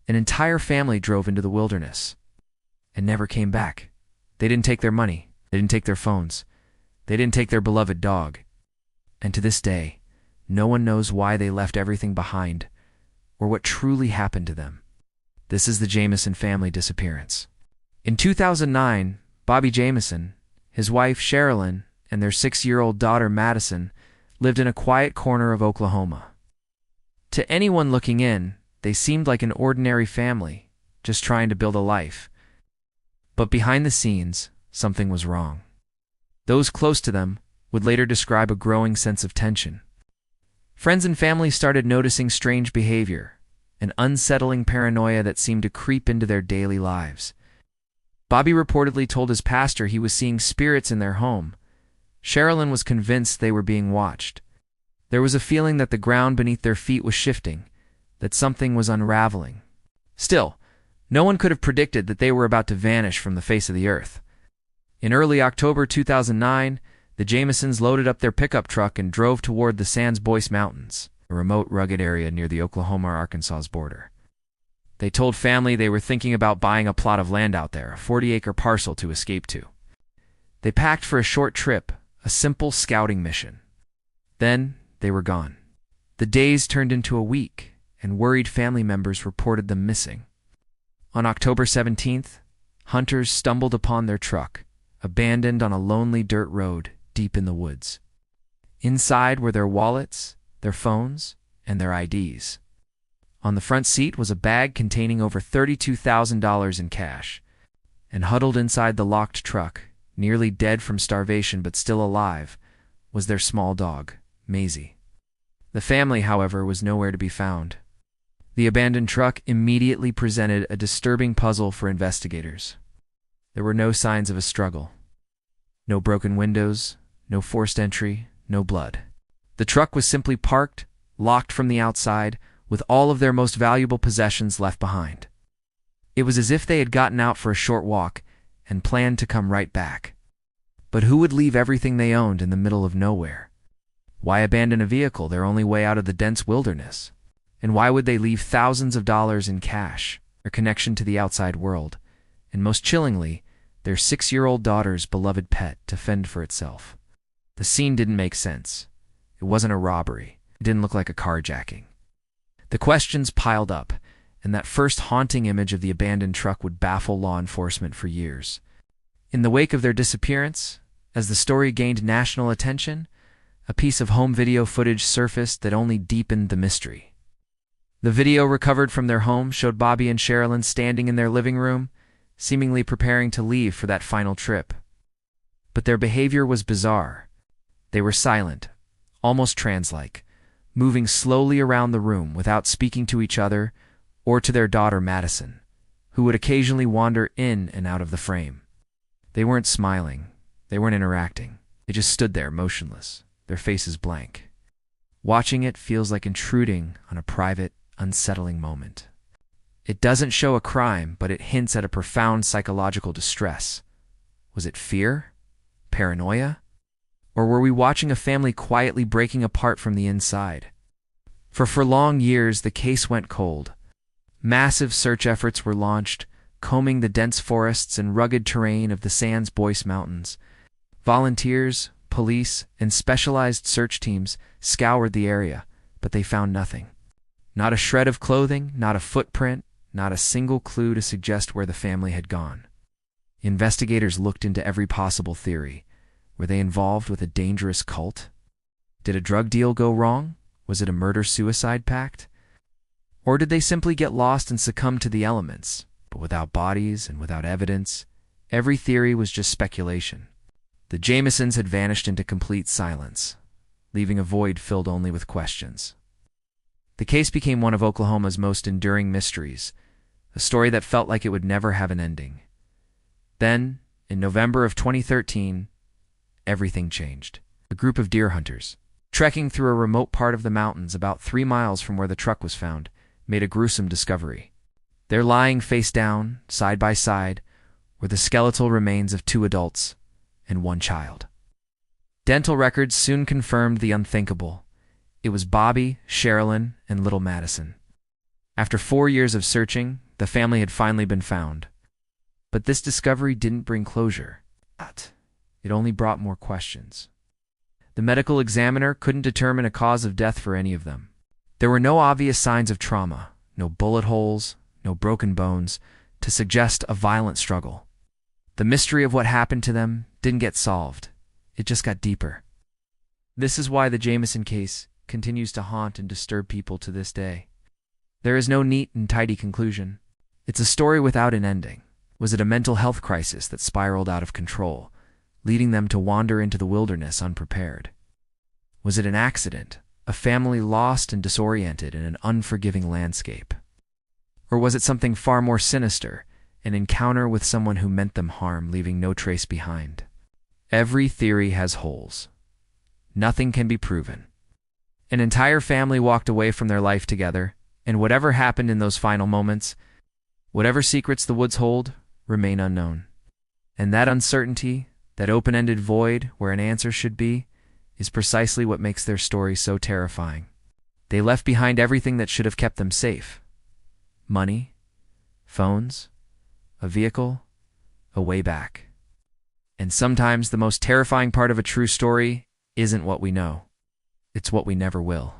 An entire family drove into the wilderness and never came back. They didn't take their money. They didn't take their phones. They didn't take their beloved dog. And to this day, no one knows why they left everything behind or what truly happened to them. This is the Jamison family disappearance. In 2009, Bobby Jamison, his wife Sherilyn, and their 6-year-old daughter Madison lived in a quiet corner of Oklahoma. To anyone looking in, they seemed like an ordinary family, just trying to build a life. But behind the scenes, something was wrong. Those close to them would later describe a growing sense of tension. Friends and family started noticing strange behavior, an unsettling paranoia that seemed to creep into their daily lives. Bobby reportedly told his pastor he was seeing spirits in their home. Sherilyn was convinced they were being watched. There was a feeling that the ground beneath their feet was shifting, that something was unraveling. Still, no one could have predicted that they were about to vanish from the face of the earth. In early October 2009, the Jamisons loaded up their pickup truck and drove toward the Sans Bois Mountains, a remote, rugged area near the Oklahoma-Arkansas border. They told family they were thinking about buying a plot of land out there, a 40-acre parcel to escape to. They packed for a short trip, a simple scouting mission. Then they were gone. The days turned into a week, and worried family members reported them missing. On October 17th, hunters stumbled upon their truck, abandoned on a lonely dirt road deep in the woods. Inside were their wallets, their phones, and their IDs. On the front seat was a bag containing over $32,000 in cash, and huddled inside the locked truck, nearly dead from starvation but still alive, was their small dog, Maisie. The family, however, was nowhere to be found. The abandoned truck immediately presented a disturbing puzzle for investigators. There were no signs of a struggle. No broken windows, no forced entry, no blood. The truck was simply parked, locked from the outside, with all of their most valuable possessions left behind. It was as if they had gotten out for a short walk and planned to come right back. But who would leave everything they owned in the middle of nowhere? Why abandon a vehicle, their only way out of the dense wilderness? And why would they leave thousands of dollars in cash, their connection to the outside world, and most chillingly, their 6-year-old daughter's beloved pet to fend for itself? The scene didn't make sense. It wasn't a robbery. It didn't look like a carjacking. The questions piled up, and that first haunting image of the abandoned truck would baffle law enforcement for years. In the wake of their disappearance, as the story gained national attention, a piece of home video footage surfaced that only deepened the mystery. The video recovered from their home showed Bobby and Sherilyn standing in their living room, seemingly preparing to leave for that final trip. But their behavior was bizarre. They were silent, almost trance-like, moving slowly around the room without speaking to each other or to their daughter Madison, who would occasionally wander in and out of the frame. They weren't smiling. They weren't interacting. They just stood there motionless, their faces blank. Watching it feels like intruding on a private, unsettling moment. It doesn't show a crime, but it hints at a profound psychological distress. Was it fear? Paranoia? Or were we watching a family quietly breaking apart from the inside? For long years, the case went cold. Massive search efforts were launched, combing the dense forests and rugged terrain of the Sans Bois Mountains. Volunteers, police, and specialized search teams scoured the area, but they found nothing. Not a shred of clothing, not a footprint, not a single clue to suggest where the family had gone. Investigators looked into every possible theory. Were they involved with a dangerous cult? Did a drug deal go wrong? Was it a murder-suicide pact? Or did they simply get lost and succumb to the elements? But without bodies and without evidence, every theory was just speculation. The Jamisons had vanished into complete silence, leaving a void filled only with questions. The case became one of Oklahoma's most enduring mysteries, a story that felt like it would never have an ending. Then, in November of 2013, everything changed. A group of deer hunters, trekking through a remote part of the mountains about 3 miles from where the truck was found, made a gruesome discovery. There, lying face down, side by side, were the skeletal remains of 2 adults and 1 child. Dental records soon confirmed the unthinkable. It was Bobby, Sherilyn, and little Madison. After 4 years of searching, the family had finally been found. But this discovery didn't bring closure. It only brought more questions. The medical examiner couldn't determine a cause of death for any of them. There were no obvious signs of trauma, no bullet holes, no broken bones, to suggest a violent struggle. The mystery of what happened to them didn't get solved. It just got deeper. This is why the Jamison case continues to haunt and disturb people to this day. There is no neat and tidy conclusion. It's a story without an ending. Was it a mental health crisis that spiraled out of control, leading them to wander into the wilderness unprepared? Was it an accident, a family lost and disoriented in an unforgiving landscape? Or was it something far more sinister, an encounter with someone who meant them harm, leaving no trace behind? Every theory has holes. Nothing can be proven. An entire family walked away from their life together, and whatever happened in those final moments, whatever secrets the woods hold, remain unknown. And that uncertainty, that open-ended void where an answer should be, is precisely what makes their story so terrifying. They left behind everything that should have kept them safe. Money, phones, a vehicle, a way back. And sometimes the most terrifying part of a true story isn't what we know. It's what we never will.